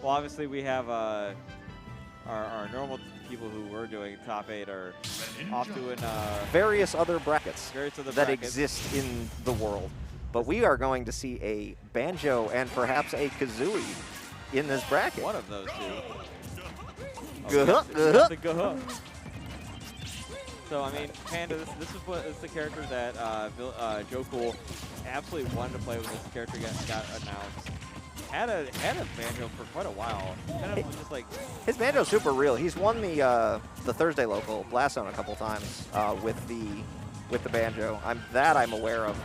Well, obviously we have our normal people who were doing top 8 are off doing various other brackets that brackets. exist in the world. But we are going to see a Banjo and perhaps a Kazooie in this bracket. One of those two. So I mean, Panda, this is the character that JoeCool absolutely wanted to play when this character got announced. Had a Banjo for quite a while. Kind of just like his Banjo's super real. He's won the Thursday local Blast Zone a couple times with the Banjo. I'm aware of.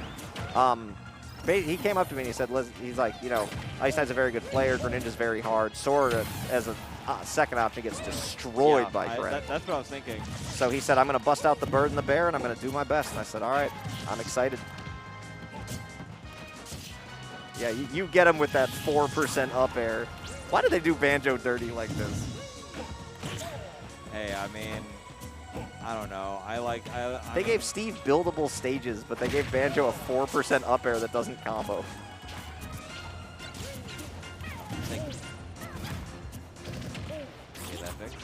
He came up to me and he said, he's like, you know, IceKnight's a very good player. Greninja's very hard. Sora, as a second option, gets destroyed by Gren. That's what I was thinking. So he said, I'm going to bust out the bird and the bear, and I'm going to do my best. And I said, all right, I'm excited. Yeah, you get him with that 4% up air. Why did they do Banjo dirty like this? Hey, I mean, I don't know. They gave Steve buildable stages, but they gave Banjo a 4% up air that doesn't combo. Get that fixed.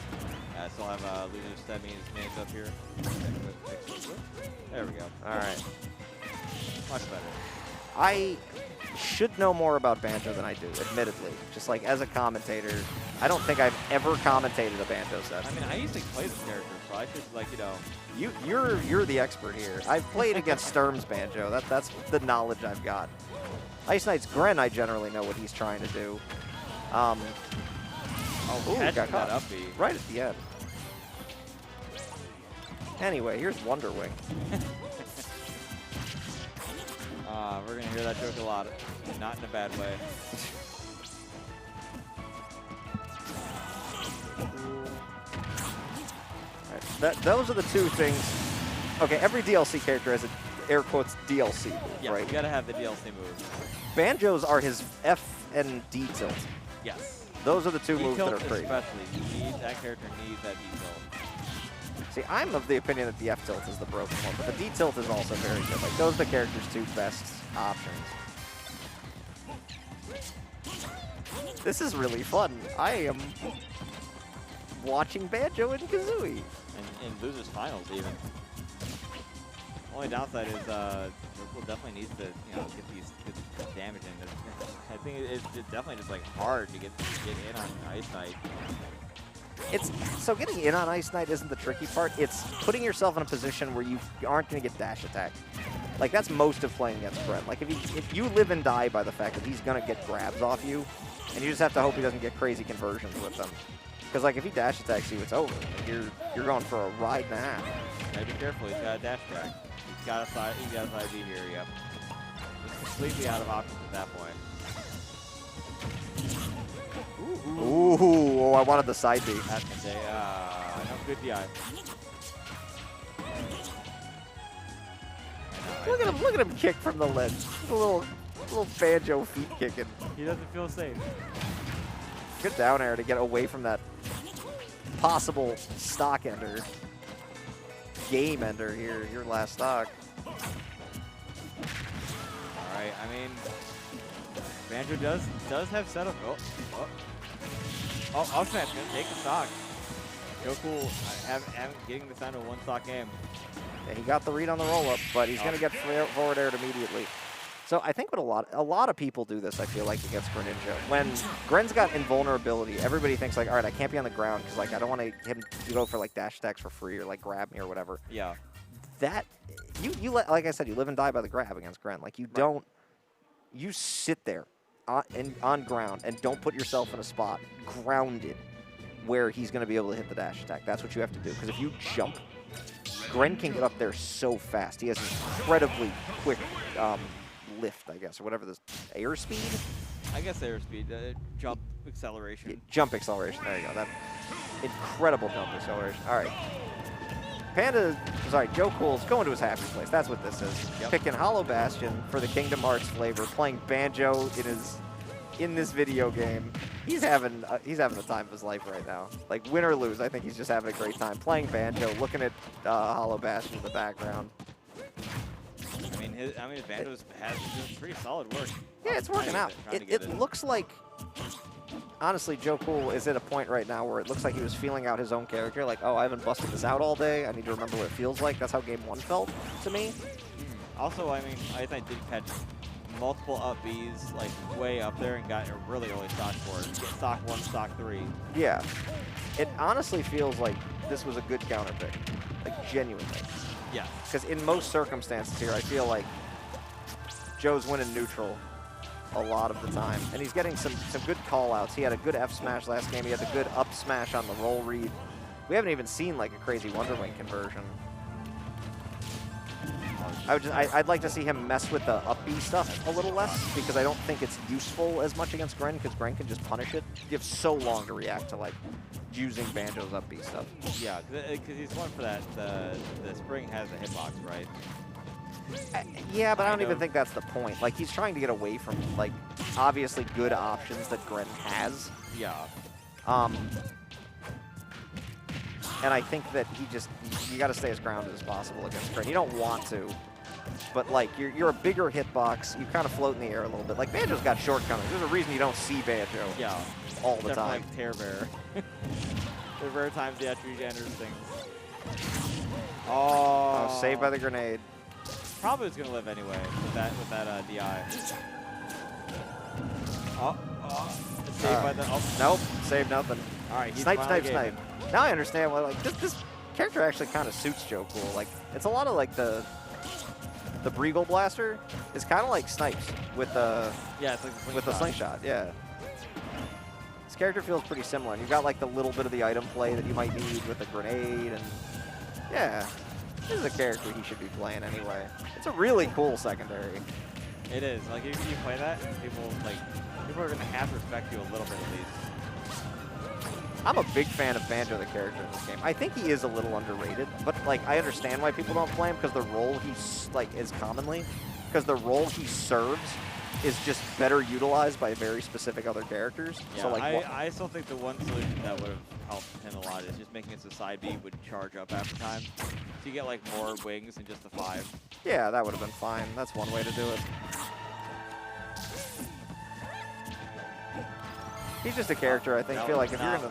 I still have Lunar Stemmy's names up here. There we go. All right. Much better. I should know more about Banjo than I do, admittedly. Just like as a commentator, I don't think I've ever commentated a Banjo set. I mean, I used to play this character, so I should, like, you know. You're the expert here. I've played against Sturm's Banjo. That's the knowledge I've got. IceKnight's Gren, I generally know what he's trying to do. Oh, got that caught up B. right at the end. Anyway, here's Wonder Wing. We're going to hear that joke a lot, and not in a bad way. Those are the two things. Okay, every DLC character has an air quotes DLC move, Yeah, right? you got to have the DLC move. Banjo's are his F and D tilt. Yes. Those are the two moves that are free. Especially, that character needs that D tilt. See, I'm of the opinion that the F tilt is the broken one, but the D tilt is also very good. Like, those are the character's two best options. This is really fun. I am watching Banjo and Kazooie. And losers finals even. Only downside is JoeCool definitely needs to, you know, get these damage in. I think it's definitely just like hard to get in on IceKnight. So getting in on IceKnight isn't the tricky part. It's putting yourself in a position where you aren't going to get dash attacked. Like, that's most of playing against Gren. Like, if you live and die by the fact that he's going to get grabs off you, and you just have to hope he doesn't get crazy conversions with them. Because, like, if he dash attacks you, it's over. You're going for a ride and a half. Gotta be careful. He's got a dash attack. He's got a side B here. Yep. He's completely out of options at that point. Ooh, I wanted the side B. That's gonna say, no good DI. Look at him kick from the ledge. A little Banjo feet kicking. He doesn't feel safe. Good down air to get away from that possible stock ender. Game ender here, your last stock. Alright, I mean, Banjo does have setup. Up smash, gonna take the stock. JoeCool getting this down to a one-stock game. Yeah, he got the read on the roll-up, but he's going to get forward aired immediately. So I think what a lot of people do this, I feel like, against Greninja. When Gren's got invulnerability, everybody thinks, like, all right, I can't be on the ground because, like, I don't want him to go for, like, dash attacks for free or, like, grab me or whatever. Yeah. That, like I said, you live and die by the grab against Gren. Like, you don't, you sit there on ground and don't put yourself in a spot grounded where he's going to be able to hit the dash attack. That's what you have to do. Because if you jump, Gren can get up there so fast. He has incredibly quick lift, I guess, or whatever this airspeed. I guess airspeed, jump acceleration. Yeah, jump acceleration. There you go. That incredible jump acceleration. All right. JoeCool's going to his happy place. That's what this is. Yep. Picking Hollow Bastion for the Kingdom Hearts flavor, playing Banjo in this video game. He's having the time of his life right now. Like, win or lose, I think he's just having a great time playing Banjo, looking at Hollow Bastion in the background. I mean, Banjo's has doing pretty solid work. Yeah, it's working out. It looks like honestly, JoeCool is at a point right now where it looks like he was feeling out his own character. Like, oh, I haven't busted this out all day. I need to remember what it feels like. That's how game 1 felt to me. Also, I mean, IceKnight did catch multiple up Bs, like, way up there and got a really early stock for it. Get stock 1, stock 3. Yeah. It honestly feels like this was a good counter pick. Like, genuinely. Yeah. Because in most circumstances here, I feel like Joe's winning neutral a lot of the time. And he's getting some good call-outs. He had a good F smash last game. He had the good up smash on the roll read. We haven't even seen, like, a crazy Wonder Wing conversion. I'd like to see him mess with the up B stuff a little less, because I don't think it's useful as much against Gren, because Gren can just punish it. You have so long to react to, like, using Banjo's up B stuff. Yeah, because he's going for that. The spring has a hitbox, right? Yeah, but I don't even think that's the point. Like, he's trying to get away from, like, obviously good options that Gren has. Yeah. And I think that you got to stay as grounded as possible against Gren. You don't want to, but, like, you're a bigger hitbox. You kind of float in the air a little bit. Like, Banjo's got shortcomings. There's a reason you don't see Banjo all the time. Like Tear Bear. There are rare times he actually enters things. Oh, saved by the grenade. Probably was going to live anyway with that DI. Saved by the... Oh. Nope, saved nothing. All right, he's snipe. Now I understand why, like, this character actually kind of suits JoeCool. Like, it's a lot of, like, the Breagle Blaster is kind of like Snipes with the it's like slingshot. Yeah. This character feels pretty similar. And you've got, like, the little bit of the item play that you might need with the grenade, and yeah, this is a character he should be playing anyway. It's a really cool secondary. It is. Like, if you play that, people are gonna have to respect you a little bit at least. I'm a big fan of Banjo, the character in this game. I think he is a little underrated, but, like, I understand why people don't play him, because the role he's, like, is commonly, because the role he serves is just better utilized by very specific other characters. Yeah, so, like, I still think the one solution that would have helped him a lot is just making it so side B would charge up after time. So you get, like, more wings than just the 5. Yeah, that would have been fine. That's one way to do it. He's just a character, I think. I feel like if you're gonna,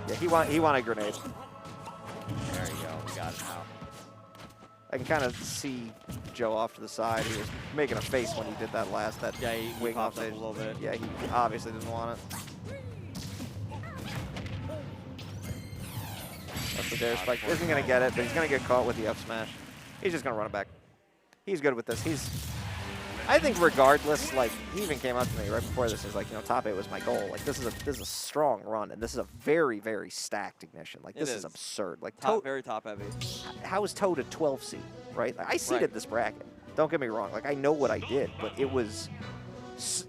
yeah, he wanted a grenade. There you go, we got it now. I can kind of see Joe off to the side. He was making a face when he did that last. Yeah, he wing popped off up a little bit. Yeah, he obviously didn't want it. That's the dare spike. Isn't gonna get it, but he's gonna get caught with the up smash. He's just gonna run it back. He's good with this. I think regardless, like, he even came up to me right before this. He's like, you know, top 8 was my goal. Like, this is a strong run, and this is a very, very stacked Ignition. Like, this is absurd. Like, very top heavy. How is Toad a 12 seed, right? Like, I seeded this bracket. Don't get me wrong. Like, I know what I did, but it was...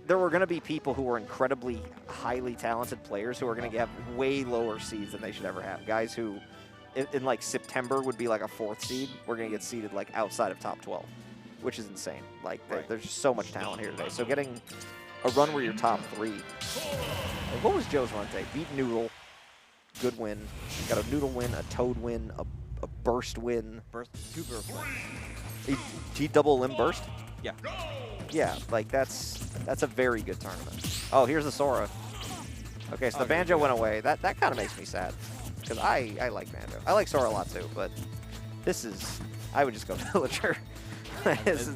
There were going to be people who were incredibly highly talented players who are going to have way lower seeds than they should ever have. Guys who, in like, September would be like a 4th seed. We're going to get seeded, like, outside of top 12. Which is insane. Like, there's just so much talent here today. So getting a run where you're top 3. Like, what was Joe's run today? Beat Noodle. Good win. Got a Noodle win, a Toad win, a Burst win. Two burst wins. He double limb burst? Yeah. Yeah, like, that's a very good tournament. Oh, here's the Sora. Okay, so the Banjo went away. That kind of makes me sad. Because I like Banjo. I like Sora a lot too, but this is... I would just go Villager. This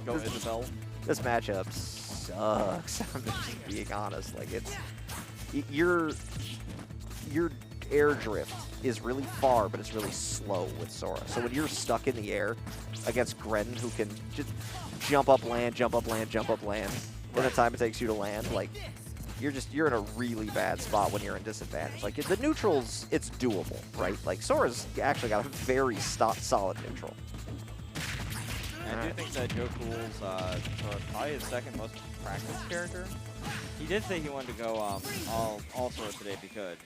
matchup sucks. I'm just being honest. Like, it's your air drift is really far, but it's really slow with Sora. So when you're stuck in the air against Gren, who can just jump up, land, jump up, land, jump up, land, in the time it takes you to land, like, you're in a really bad spot when you're in disadvantage. Like, the neutrals, it's doable, right? Like, Sora's actually got a very solid neutral. I do think that JoeCool's probably his second most practiced character. He did say he wanted to go all Sora today if he could.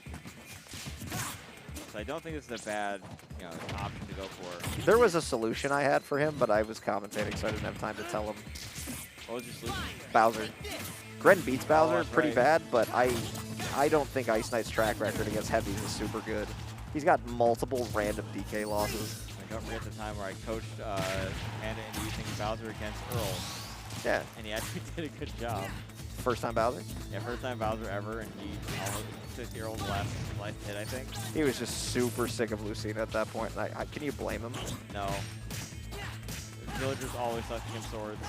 So I don't think this is a bad option to go for. There was a solution I had for him, but I was commentating, so I didn't have time to tell him. What was your solution? Bowser. Gren beats Bowser pretty right. bad, but I don't think IceKnight's track record against heavies is super good. He's got multiple random DK losses. Don't forget the time where I coached Panda into using Bowser against Earl. Yeah. And he actually did a good job. first time Bowser? Yeah, first time Bowser ever, and he almost 50-year-old last life hit, I think. He was just super sick of Lucina at that point. Can you blame him? No. Villagers always suck against swords.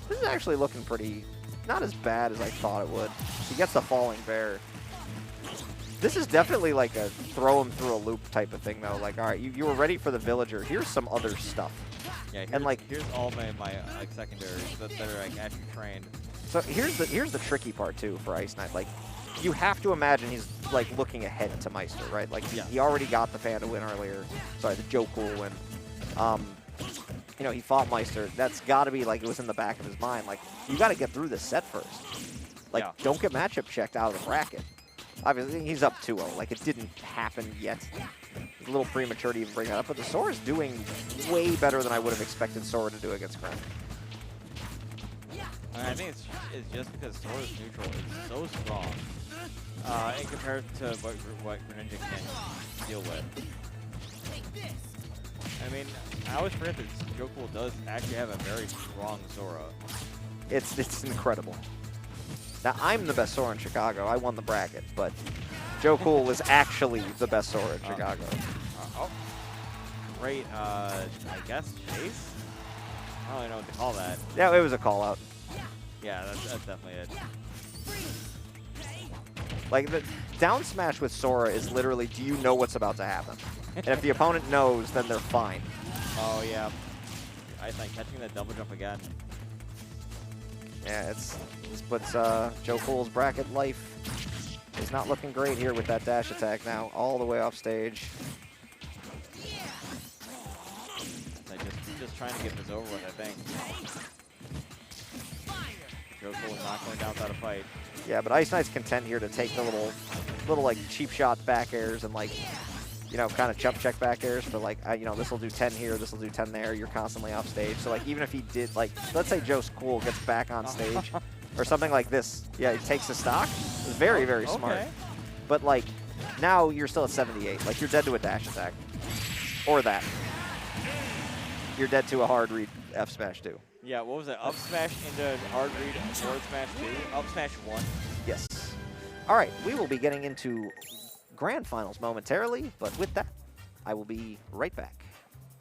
This is actually looking pretty, not as bad as I thought it would. He gets the falling bear. This is definitely like a throw him through a loop type of thing, though. Like, all right, you were ready for the villager. Here's some other stuff. Yeah, and like here's all my like secondaries that are like actually trained. So here's the tricky part too for IceKnight. Like, you have to imagine he's like looking ahead to Meister, right? Like he already got the Panda win earlier. Sorry, the JoeCool win. You know, he fought Meister. That's got to be like it was in the back of his mind. Like, you got to get through this set first. Like, don't get matchup checked out of the bracket. Obviously, he's up 2-0. Like, it didn't happen yet. It's a little premature to even bring that up, but the Sora's doing way better than I would have expected Sora to do against Gren. I think it's just because Sora's neutral is so strong in comparison to what Greninja can deal with. I mean, I always forget that JoeCool does actually have a very strong Sora. It's incredible. Now, I'm the best Sora in Chicago. I won the bracket, but JoeCool is actually the best Sora in Chicago. Great, I guess, chase? I don't really know what to call that. Yeah, it was a call-out. Yeah, that's definitely it. Like, the down smash with Sora is literally, do you know what's about to happen? And if the opponent knows, then they're fine. Oh, yeah. IceKnight catching that double jump again. Yeah, this puts JoeCool's bracket life is not looking great here with that dash attack now, all the way off stage. Just trying to get this over with, I think. JoeCool is not going down without a fight. Yeah, but IceKnight's content here to take the little like cheap shot back airs and like, you know, kind of jump check back airs for like, you know, this will do 10 here, this will do 10 there. You're constantly off stage. So like, even if he did like, let's say JoeCool gets back on stage or something like this. Yeah, he takes the stock. It's very, very smart. But like, now you're still at 78. Like, you're dead to a dash attack or that. You're dead to a hard read F smash 2. Yeah, what was it? Up smash into hard read forward smash 2? Up smash 1? Yes. All right, we will be getting into grand finals momentarily, but with that, I will be right back.